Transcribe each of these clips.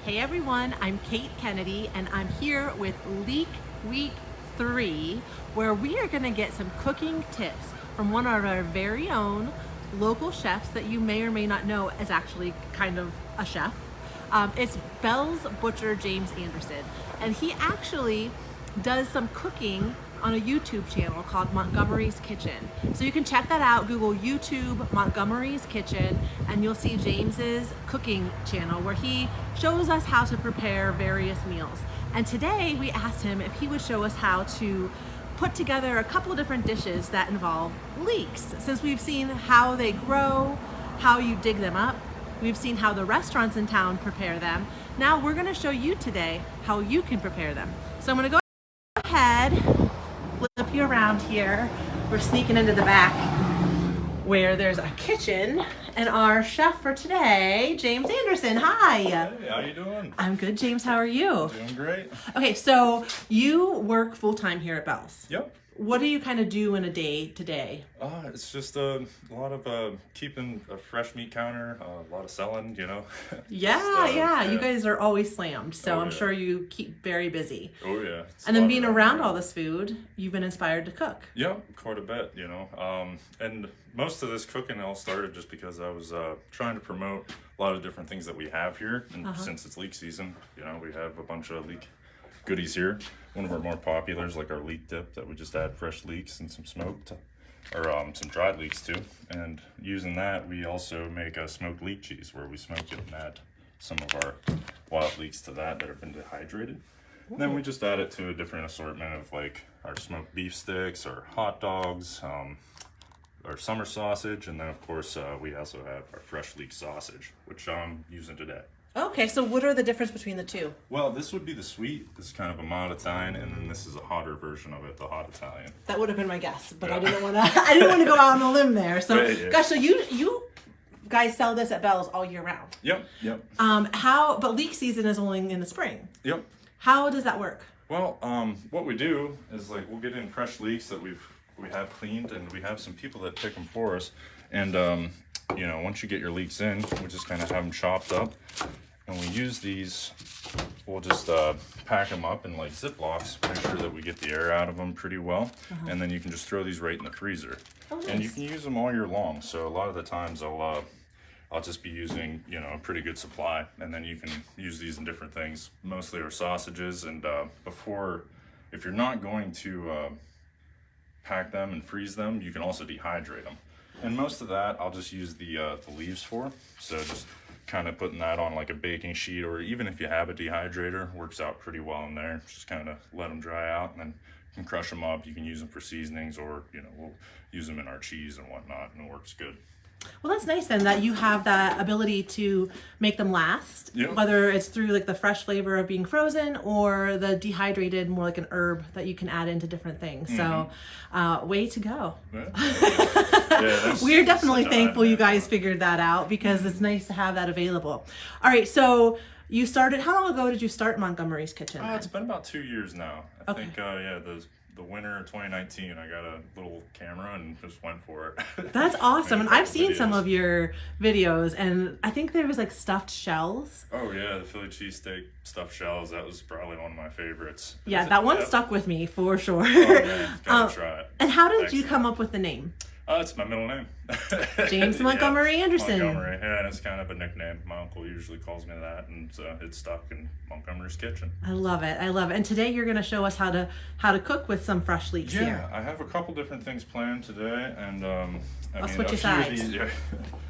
Hey everyone, I'm Kate Kennedy and I'm here with Leek Week 3 where we are going to get some cooking tips from one of our very own local chefs that you may or may not know is actually kind of a chef. It's Bell's Butcher James Anderson, and he actually does some cooking on a YouTube channel called Montgomery's Kitchen. So you can check that out, Google YouTube Montgomery's Kitchen, and you'll see James's cooking channel where he shows us how to prepare various meals. And today we asked him if he would show us how to put together a couple of different dishes that involve leeks. Since we've seen how they grow, how you dig them up, we've seen how the restaurants in town prepare them. Now we're gonna show you today how you can prepare them. So I'm gonna go ahead, flip you around here. We're sneaking into the back where there's a kitchen and our chef for today, James Anderson. Hi. Hey, how you doing? I'm good, James. How are you? Doing great. Okay, so you work full-time here at Bell's. Yep. What do you kind of do in a day today? It's just a lot of keeping a fresh meat counter, a lot of selling, you know. Yeah. You guys are always slammed, so Oh, I'm yeah. sure you keep very busy. Oh yeah. It's And a then lot being of around running all this food, you've been inspired to cook. Yep, quite a bit, you know. And most of this cooking all started just because I was trying to promote a lot of different things that we have here. And since it's leek season, you know, we have a bunch of leek goodies here. One of our more popular is like our leek dip that we just add fresh leeks and some smoked, or some dried leeks too. And using that, we also make a smoked leek cheese where we smoke it and add some of our wild leeks to that have been dehydrated. And then we just add it to a different assortment of like our smoked beef sticks, our hot dogs, our summer sausage, and then of course we also have our fresh leek sausage, which I'm using today. Okay, so what are the difference between the two? Well, this would be the sweet. This is kind of a mild Italian, and then this is a hotter version of it, the hot Italian. That would have been my guess, but Yeah. I didn't want to. I didn't want to go out on a limb there. So, Yeah. gosh, so you guys sell this at Bell's all year round. Yep. But leek season is only in the spring. Yep. How does that work? Well, what we do is like we'll get in fresh leeks that we have cleaned, and we have some people that pick them for us. And you know, once you get your leeks in, we just kind of have them chopped up. And we use these, we'll just pack them up in like Ziplocs, make sure that we get the air out of them pretty well. And then you can just throw these right in the freezer. Oh, And you nice. can use them all year long. So a lot of the times I'll just be using, you know, a pretty good supply. And then you can use these in different things, mostly our sausages. And if you're not going to pack them and freeze them, you can also dehydrate them. And most of that I'll just use the leaves for. So just kind of putting that on like a baking sheet, or even if you have a dehydrator, works out pretty well in there. Just kind of let them dry out, and then you can crush them up. You can use them for seasonings, or you know, we'll use them in our cheese and whatnot, and it works good. Well, that's nice then that you have that ability to make them last, Yeah. whether it's through like the fresh flavor of being frozen or the dehydrated, more like an herb that you can add into different things. So, way to go. Yeah, We're definitely such a thankful hot you guys mess. figured that out because it's nice to have that available. All right, so you started, how long ago did you start Montgomery's Kitchen? It's been about 2 years now. I Okay. think, the winter of 2019, I got a little camera and just went for it. That's awesome. And Made a I've couple seen some videos. of your videos, and I think there was like stuffed shells. Oh yeah, the Philly cheesesteak stuffed shells. That was probably one of my favorites. Yeah, that one Yeah. stuck with me for sure. Oh man, gotta try it. And how did you Excellent. come up with the name? It's my middle name. James Montgomery Anderson. Montgomery, yeah, and it's kind of a nickname. My uncle usually calls me that, and it's stuck in Montgomery's kitchen. I love it. I love it. And today you're going to show us how to cook with some fresh leeks Yeah, here. I have a couple different things planned today, and I'll switch you sides.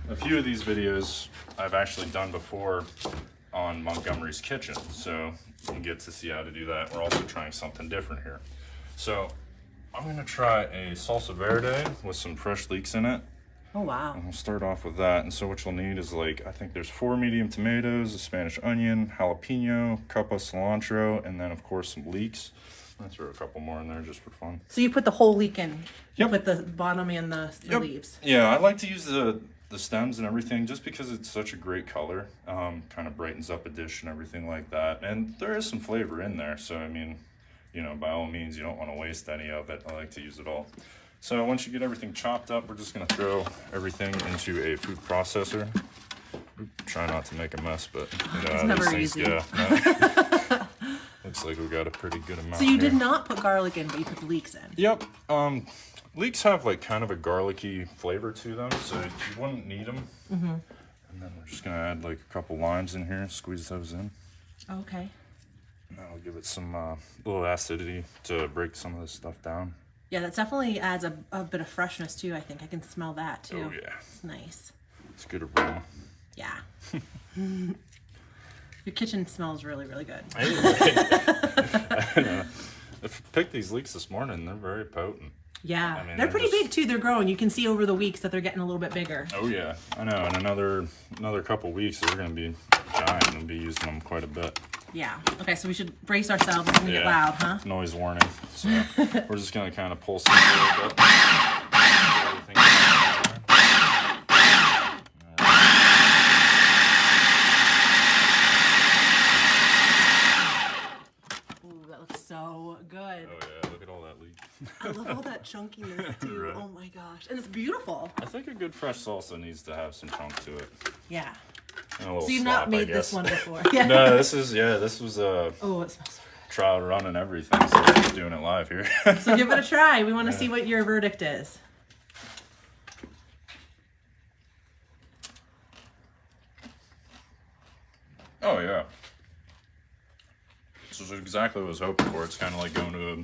A few of these videos I've actually done before on Montgomery's Kitchen, so you get to see how to do that. We're also trying something different here. So I'm gonna try a salsa verde with some fresh leeks in it. Oh, wow. And we'll start off with that. And so what you'll need is I think there's 4 medium tomatoes, a Spanish onion, jalapeno, cup of cilantro, and then of course some leeks. I'll throw a couple more in there just for fun. So you put the whole leek in Yep. with the bottom and the Yep. leaves. Yeah, I like to use the stems and everything just because it's such a great color. Kind of brightens up a dish and everything like that. And there is some flavor in there. So, I mean, you know, by all means, you don't want to waste any of it. I like to use it all. So once you get everything chopped up, we're just going to throw everything into a food processor. Try not to make a mess, but It's never easy. yeah. No. Looks like we got a pretty good amount. So you here. did not put garlic in, but you put the leeks in. Yep. Leeks have like kind of a garlicky flavor to them, so you wouldn't need them. Mm-hmm. And then we're just gonna add like a couple limes in here, squeeze those in. Okay. And that'll give it some little acidity to break some of this stuff down. Yeah, that definitely adds a bit of freshness too, I think. I can smell that too. Oh yeah. It's nice. It's a good aroma. Yeah. Your kitchen smells really, really good. I picked these leeks this morning. They're very potent. Yeah, I mean, they're pretty just- big too. They're growing. You can see over the weeks that they're getting a little bit bigger. Oh yeah, I know. In another couple weeks, they're gonna be giant. We'll be using them quite a bit. Yeah. Okay, so we should brace ourselves when we get loud, huh? Noise warning. So we're just gonna kind of pulse it a little bit. Everything Ooh, that looks so good. Oh yeah, look at all that leek. I love all that chunkiness too. Right. Oh my gosh, and it's beautiful. I think a good fresh salsa needs to have some chunk to it. Yeah. And a little So you've slap, not made I this guess. one before. Yeah. No, this was Oh, it smells so trial run and everything, so we're just doing it live here. good. So give it a try. We want to see what your verdict is. Oh yeah. This is exactly what I was hoping for. It's kind of like going to a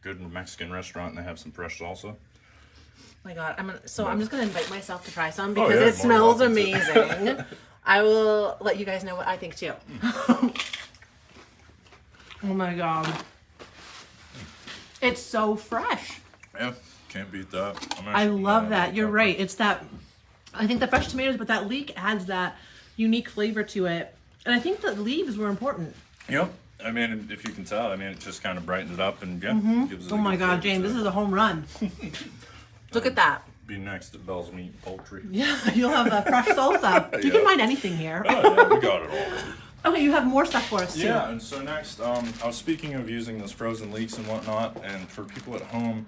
good Mexican restaurant and they have some fresh salsa. Oh my God, I'm just gonna invite myself to try some Oh, because yeah, it smells more than welcome amazing. I will let you guys know what I think too. Oh my God, it's so fresh. Yeah, can't beat that. I love that. You're right. It's that. I think the fresh tomatoes, but that leek adds that unique flavor to it, and I think the leaves were important. Yep. I mean, if you can tell, I mean, it just kind of brightened it up and gives it a Oh my good God, flavor James, to this it. is a home run. Look at that. Be next at Bell's Meat and Poultry. Yeah, you'll have a fresh salsa. You can Yeah. find anything here. Oh yeah, we got it all. Okay, you have more stuff for us too. Yeah, and so next, I was speaking of using those frozen leeks and whatnot, and for people at home,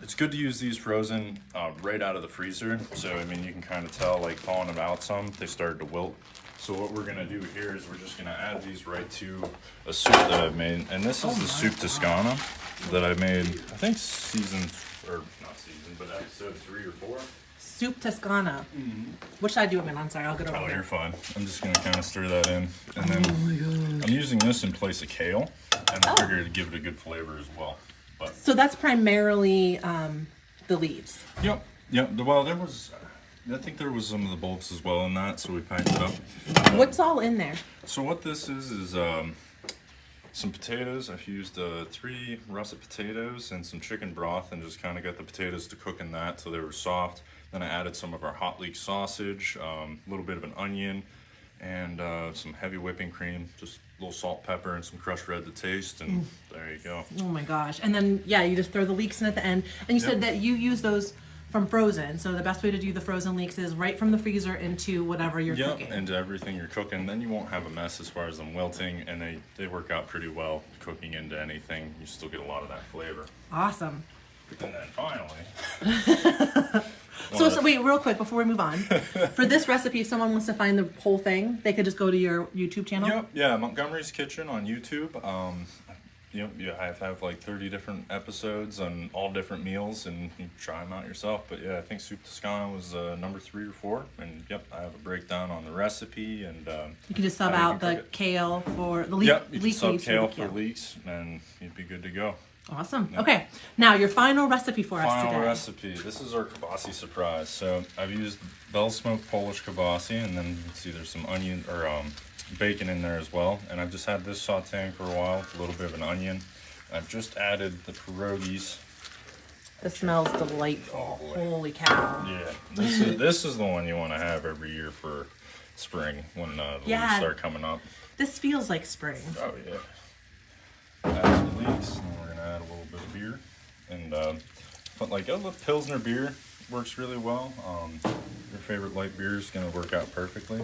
it's good to use these frozen right out of the freezer. So, I mean, you can kind of tell, like, thawing them out some, they started to wilt. So what we're going to do here is we're just going to add these right to a soup that I've made. And this is the soup Toscana that I made, I think but episode 3 or 4. Soup Toscana. Which side do you want me on? Sorry, I'll get over Oh, there. you're fine. I'm just going to kind of stir that in. And then I'm using this in place of kale, and I figured it'd give it a good flavor as well. But So that's primarily the leaves. Yep. Well, I think there was some of the bulbs as well in that, so we packed it up. What's all in there? So what this is some potatoes. I've used 3 russet potatoes and some chicken broth, and just kind of got the potatoes to cook in that so they were soft. Then I added some of our hot leek sausage, a little bit of an onion, and some heavy whipping cream, just a little salt, pepper, and some crushed red to taste, and there you go. Oh my gosh. And then, yeah, you just throw the leeks in at the end. And you said that you use those from frozen. So the best way to do the frozen leeks is right from the freezer into whatever you're cooking. Into everything you're cooking. Then you won't have a mess as far as them wilting, and they work out pretty well cooking into anything. You still get a lot of that flavor. Awesome. And then finally... So wait, real quick before we move on. For this recipe, if someone wants to find the whole thing, they could just go to your YouTube channel? Yep, yeah, Montgomery's Kitchen on YouTube. I have like 30 different episodes on all different meals, and you can try them out yourself. But yeah, I think Soup Toscana was number 3 or 4, and yep, I have a breakdown on the recipe, and You can just sub how you out can the cook it. kale for the leek. Yep, you can leek sub leaves kale the for leeks, and you'd be good to go. Awesome. Okay, now your final recipe for us Final today. recipe. This is our kielbasa surprise. So I've used Bell smoked Polish kielbasa, and then you can see there's some onion or bacon in there as well. And I've just had this sauteing for a while with a little bit of an onion. I've just added the pierogies. This smells delightful. Holy cow. Yeah, this is the one you want to have every year for spring when the leaves start coming up. This feels like spring. Oh yeah. Add some leeks, and we're gonna add a little bit of beer, and but like a Pilsner beer works really well. Your favorite light beer is gonna work out perfectly.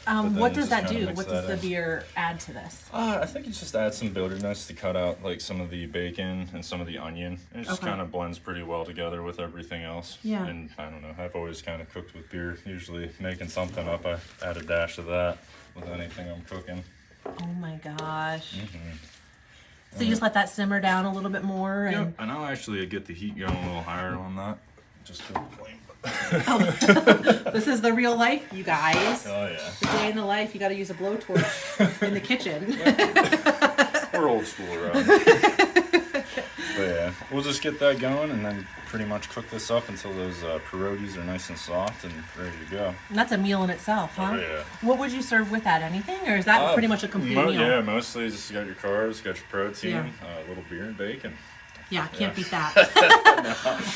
But then What does just that kinda do? mix What that does the in. beer add to this? I think it just adds some bitterness to cut out like some of the bacon and some of the onion. And it just Okay. kind of blends pretty well together with everything else. Yeah. And I don't know, I've always kind of cooked with beer. Usually making something up, I add a dash of that with anything I'm cooking. Oh my gosh. Mm-hmm. So you just let that simmer down a little bit more and Yep, and I'll actually get the heat going a little higher on that. Just kill the flame. this is the real life, you guys. Oh yeah. The day in the life, you got to use a blowtorch in the kitchen. We're old school around here. But yeah, we'll just get that going and then pretty much cook this up until those pierogies are nice and soft and ready to go. And that's a meal in itself, huh? Oh yeah. What would you serve with that? Anything? Or is that pretty much a complete meal? Yeah, mostly just got your carbs, got your protein, Yeah. A little beer and bacon. Yeah, can't beat that.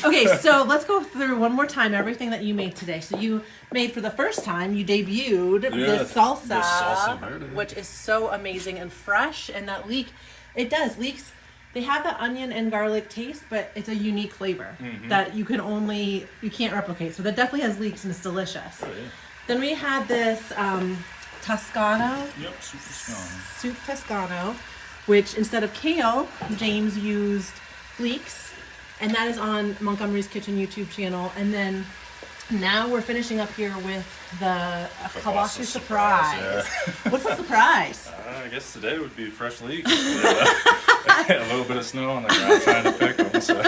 Okay, so let's go through one more time everything that you made today. So you made for the first time, you debuted this salsa, the salsa verde. which is so amazing and fresh. And that leek, it does. Leeks, they have the onion and garlic taste, but it's a unique flavor that you can't replicate. So that definitely has leeks and it's delicious. Oh, yeah. Then we had this Toscano. Yep, super strong. Soup Toscano, which instead of kale, James used leeks, and that is on Montgomery's Kitchen YouTube channel. And then now we're finishing up here with the kielbasa surprise. Yeah. What's the surprise? I guess today would be fresh leeks. A little bit of snow on the ground trying to pick them. So.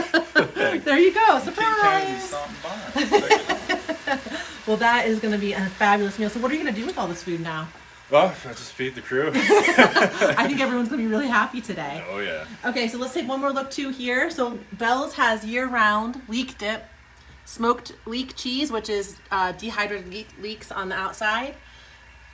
There you go, Kate Kennedy's surprise! stopping by. Well, that is going to be a fabulous meal. So what are you going to do with all this food now? Well, I just feed the crew. I think everyone's going to be really happy today. Oh yeah. Okay, so let's take one more look too here. So Bell's has year-round leek dip, smoked leek cheese, which is dehydrated leeks on the outside,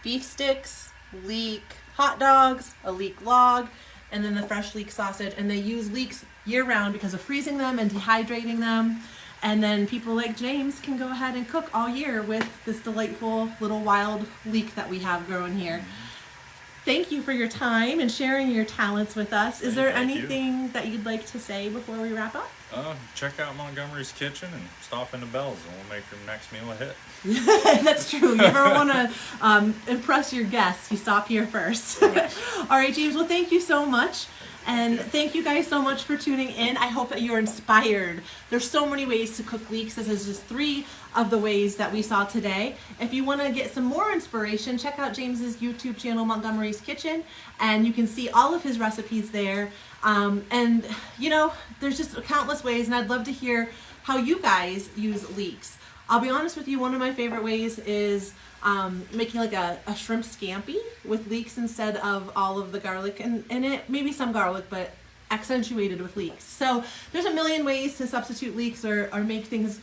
beef sticks, leek hot dogs, a leek log, and then the fresh leek sausage. And they use leeks year-round because of freezing them and dehydrating them. And then people like James can go ahead and cook all year with this delightful little wild leek that we have growing here. Thank you for your time and sharing your talents with us. Is there Thank you. anything that you'd like to say before we wrap up? Check out Montgomery's Kitchen and stop into Bell's and we'll make your next meal a hit. That's true. You ever want to impress your guests, you stop here first. All right, James. Well, thank you so much. And thank you guys so much for tuning in. I hope that you're inspired. There's so many ways to cook leeks. This is just 3 of the ways that we saw today. If you want to get some more inspiration, check out James's YouTube channel, Montgomery's Kitchen, and you can see all of his recipes there. And you know, there's just countless ways, and I'd love to hear how you guys use leeks. I'll be honest with you, one of my favorite ways is making like a shrimp scampi with leeks instead of all of the garlic in it. Maybe some garlic, but accentuated with leeks. So there's a million ways to substitute leeks or make things,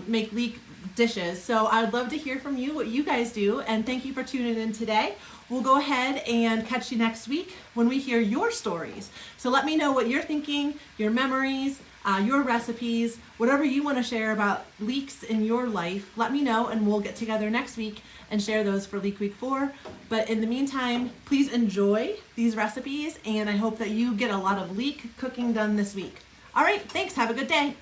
make leek dishes. So I would love to hear from you what you guys do, and thank you for tuning in today. We'll go ahead and catch you next week when we hear your stories. So let me know what you're thinking, your memories, your recipes, whatever you want to share about leeks in your life. Let me know and we'll get together next week and share those for Leek Week 4. But in the meantime, please enjoy these recipes, and I hope that you get a lot of leek cooking done this week. All right, thanks. Have a good day.